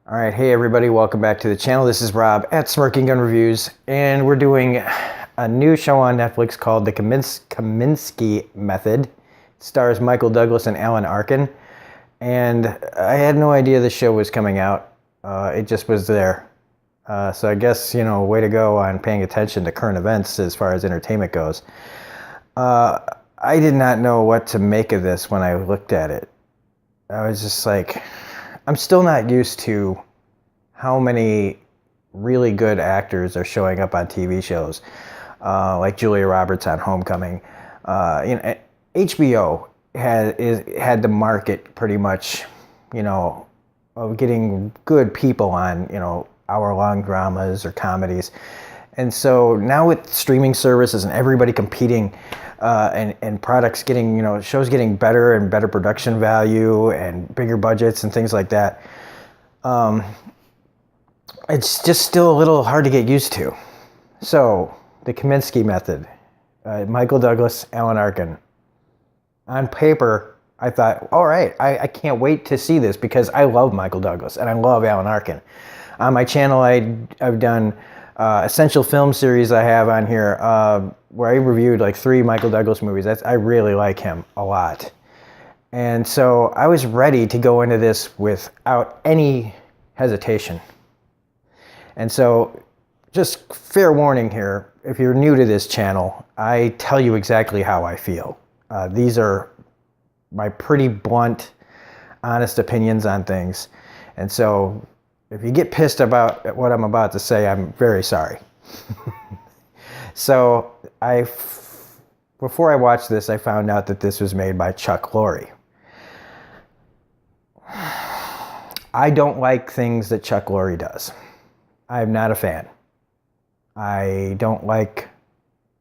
All right, hey everybody, welcome back to the channel. This is Rob at Smirking Gun Reviews, and we're doing a new show on Netflix called The Kominsky Method. It stars Michael Douglas and Alan Arkin, and I had no idea the show was coming out. It just was there. So I guess, way to go on paying attention to current events as far as entertainment goes. I did not know what to make of this when I looked at it. I was just like, I'm still not used to how many really good actors are showing up on TV shows, like Julia Roberts on Homecoming. HBO had the market pretty much, of getting good people on, hour-long dramas or comedies. And so now with streaming services and everybody competing, and products getting, shows getting better and better production value and bigger budgets and things like that, it's just still a little hard to get used to. So, the Kominsky Method, Michael Douglas, Alan Arkin. On paper, I thought, all right, I can't wait to see this because I love Michael Douglas and I love Alan Arkin. On my channel, I've done essential film series I have on here where I reviewed like 3 Michael Douglas movies. I really like him a lot. And so I was ready to go into this without any hesitation. And so just fair warning here, if you're new to this channel, I tell you exactly how I feel. These are my pretty blunt, honest opinions on things. And so if you get pissed about what I'm about to say, I'm very sorry. So before I watched this, I found out that this was made by Chuck Lorre. I don't like things that Chuck Lorre does. I'm not a fan. I don't like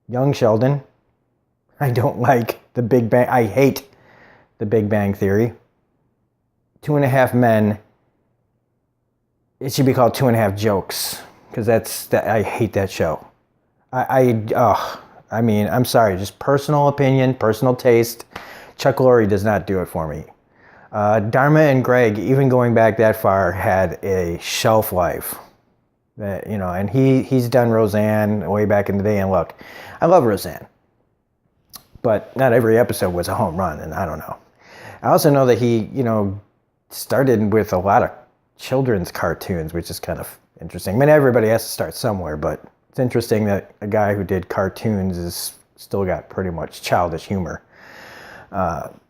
Young Sheldon. I don't like The Big Bang. I hate The Big Bang Theory. 2.5 Men. It should be called 2.5 Jokes, because I hate that show. I mean, I'm sorry, just personal opinion, personal taste. Chuck Lorre does not do it for me. Dharma and Greg, even going back that far, had a shelf life. And he's done Roseanne way back in the day, and look, I love Roseanne, but not every episode was a home run, and I don't know. I also know that he, started with a lot of children's cartoons, which is kind of interesting. I mean, everybody has to start somewhere, but it's interesting that a guy who did cartoons is still got pretty much childish humor,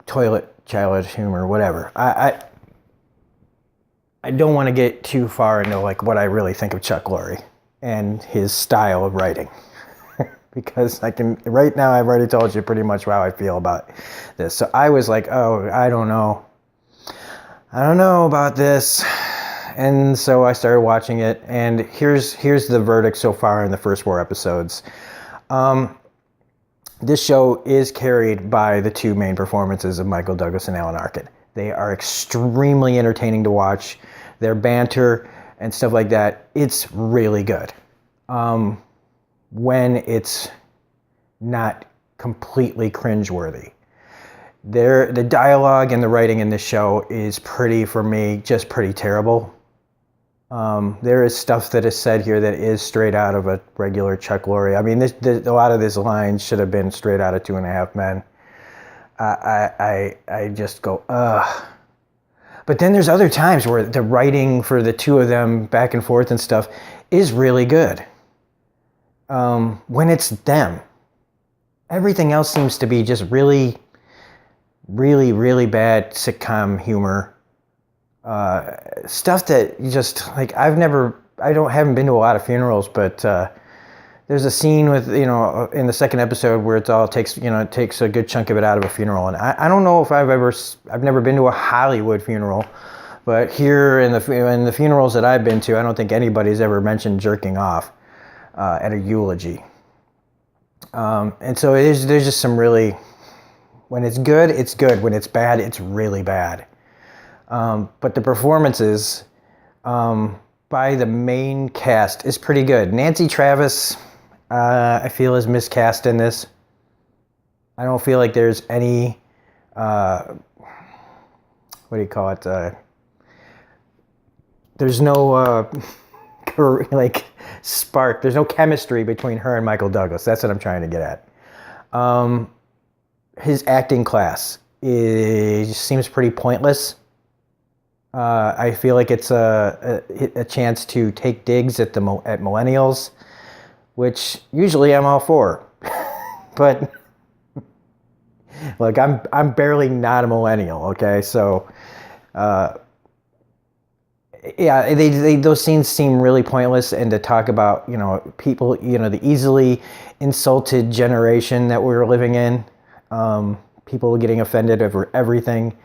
childish humor, whatever. I don't want to get too far into like what I really think of Chuck Lorre and his style of writing, because right now I've already told you pretty much how I feel about this. So I was like, oh, I don't know about this. And so I started watching it, and here's the verdict so far in the first 4 episodes. This show is carried by the 2 main performances of Michael Douglas and Alan Arkin. They are extremely entertaining to watch. Their banter and stuff like that, it's really good. When it's not completely cringeworthy. The dialogue and the writing in this show is pretty terrible. There is stuff that is said here that is straight out of a regular Chuck Lorre. I mean, a lot of this lines should have been straight out of 2.5 Men. I just go, ugh. But then there's other times where the writing for the 2 of them back and forth and stuff is really good. When it's them. Everything else seems to be just really, really, really bad sitcom humor. Stuff that you just, like, haven't been to a lot of funerals, but there's a scene with, in the second episode where it takes a good chunk of it out of a funeral. And I don't know if I've never been to a Hollywood funeral, but here in the funerals that I've been to, I don't think anybody's ever mentioned jerking off at a eulogy. And so there's just some really, when it's good, it's good. When it's bad, it's really bad. But the performances by the main cast is pretty good. Nancy Travis, I feel, is miscast in this. I don't feel like there's any, what do you call it? there's no like spark. There's no chemistry between her and Michael Douglas. That's what I'm trying to get at. His acting class seems pretty pointless. I feel like it's a chance to take digs at millennials, which usually I'm all for. But look, I'm barely not a millennial, okay? So yeah, those scenes seem really pointless, and to talk about, people, the easily insulted generation that we're living in, people getting offended over everything.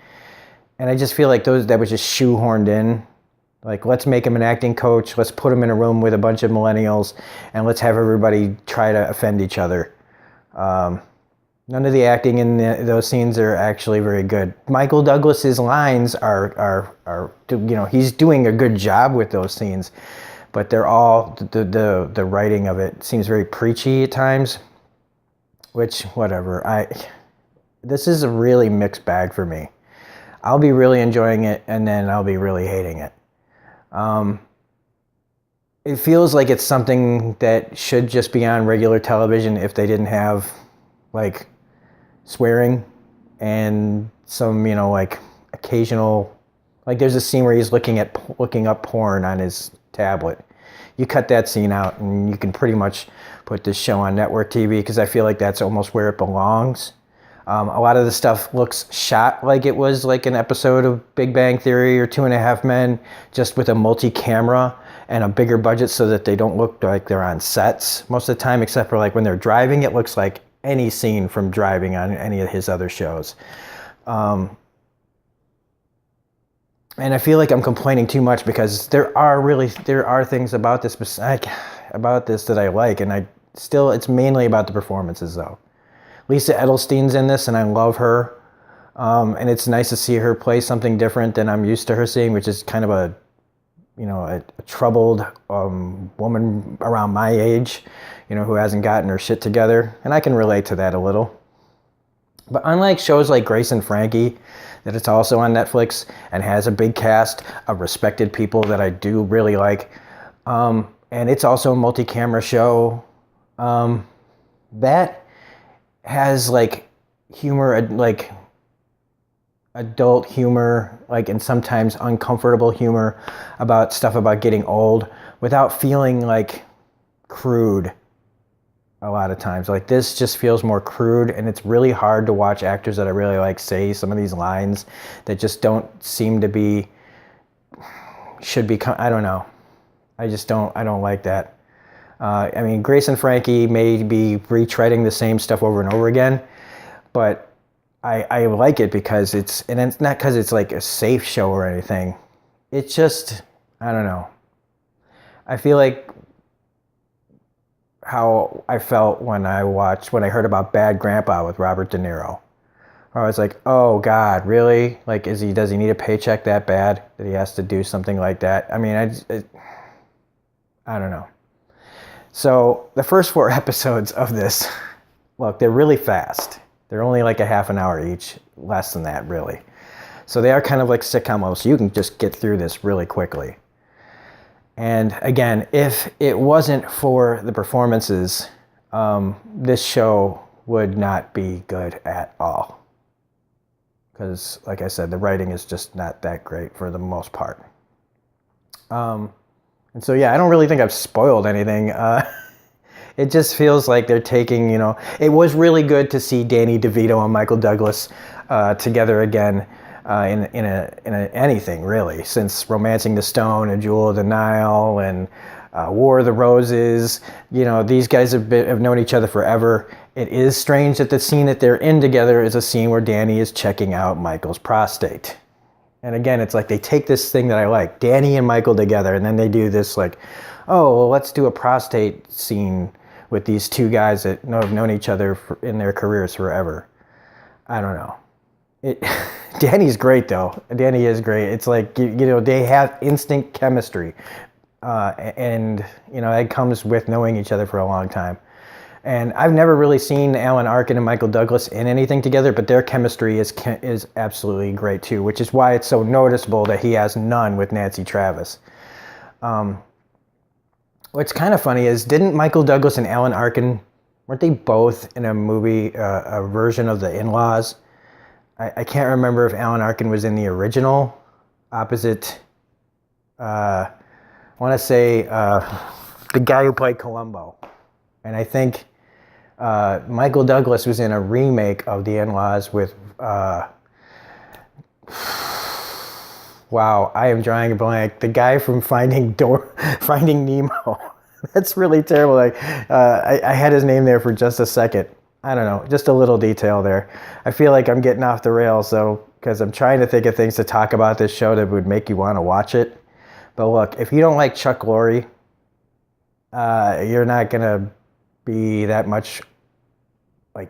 And I just feel like that was just shoehorned in. Like, let's make him an acting coach. Let's put him in a room with a bunch of millennials, and let's have everybody try to offend each other. None of the acting in those scenes are actually very good. Michael Douglas's lines are he's doing a good job with those scenes, but they're all the writing of it seems very preachy at times. Which, whatever. This is a really mixed bag for me. I'll be really enjoying it, and then I'll be really hating it. It feels like it's something that should just be on regular television if they didn't have, like, swearing and some, like, occasional... Like, there's a scene where he's looking up porn on his tablet. You cut that scene out, and you can pretty much put this show on network TV, because I feel like that's almost where it belongs. A lot of the stuff looks shot like it was like an episode of Big Bang Theory or Two and a Half Men, just with a multi-camera and a bigger budget so that they don't look like they're on sets most of the time, except for like when they're driving. It looks like any scene from Driving on any of his other shows. And I feel like I'm complaining too much, because there are things about this that I like, and it's mainly about the performances though. Lisa Edelstein's in this, and I love her. And it's nice to see her play something different than I'm used to her seeing, which is kind of a troubled woman around my age, who hasn't gotten her shit together. And I can relate to that a little. But unlike shows like Grace and Frankie, that it's also on Netflix and has a big cast of respected people that I do really like, and it's also a multi-camera show, that has like humor, like adult humor, like, and sometimes uncomfortable humor about stuff about getting old, without feeling like crude. A lot of times, like, this just feels more crude, and it's really hard to watch actors that I really like say some of these lines that just don't seem to be, I don't know. I don't like that. I mean, Grace and Frankie may be retreading the same stuff over and over again, but I like it because it's not because it's like a safe show or anything. It's just, I don't know. I feel like how I felt when I heard about Bad Grandpa with Robert De Niro. I was like, oh God, really? Like, does he need a paycheck that bad that he has to do something like that? I mean, I don't know. So the first 4 episodes of this, look, they're really fast. They're only like a half an hour each, less than that, really. So they are kind of like sitcom level, so you can just get through this really quickly. And again, if it wasn't for the performances, this show would not be good at all. Because, like I said, the writing is just not that great for the most part. And so, yeah, I don't really think I've spoiled anything. It just feels like they're taking, it was really good to see Danny DeVito and Michael Douglas together again in anything, really, since Romancing the Stone and Jewel of the Nile and War of the Roses. These guys have known each other forever. It is strange that the scene that they're in together is a scene where Danny is checking out Michael's prostate. And again, it's like they take this thing that I like, Danny and Michael together, and then they do this like, oh, well, let's do a prostate scene with these two guys that have known each other in their careers forever. I don't know. Danny's great, though. Danny is great. It's like, they have instant chemistry. And that comes with knowing each other for a long time. And I've never really seen Alan Arkin and Michael Douglas in anything together, but their chemistry is absolutely great too, which is why it's so noticeable that he has none with Nancy Travis. What's kind of funny is, didn't Michael Douglas and Alan Arkin, weren't they both in a movie, a version of The In-Laws? I can't remember if Alan Arkin was in the original opposite, I want to say the guy who played Columbo. And I think Michael Douglas was in a remake of The In-Laws with, wow, I am drawing a blank. The guy from Finding Nemo. That's really terrible. I had his name there for just a second. I don't know, just a little detail there. I feel like I'm getting off the rails, though, because I'm trying to think of things to talk about this show that would make you want to watch it. But look, if you don't like Chuck Lorre, you're not going to be that much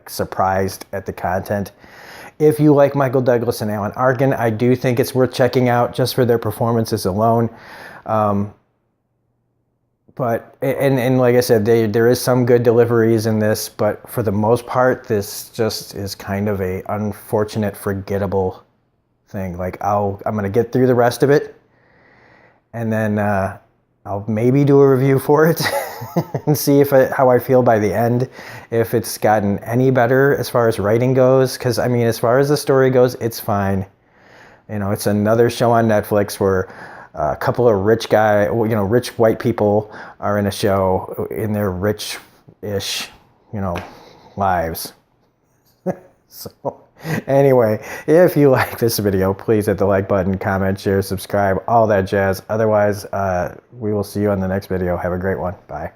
surprised at the content. If you like Michael Douglas and Alan Arkin, I do think it's worth checking out just for their performances alone. But like I said, there is some good deliveries in this, but for the most part, this just is kind of a unfortunate, forgettable thing. I'm gonna get through the rest of it, and then I'll maybe do a review for it and see how I feel by the end, if it's gotten any better as far as writing goes. Because I mean, as far as the story goes, it's fine. It's another show on Netflix where a couple of rich white people are in a show in their rich-ish, lives. So anyway, if you like this video, please hit the like button, comment, share, subscribe, all that jazz. Otherwise, we will see you on the next video. Have a great one. Bye.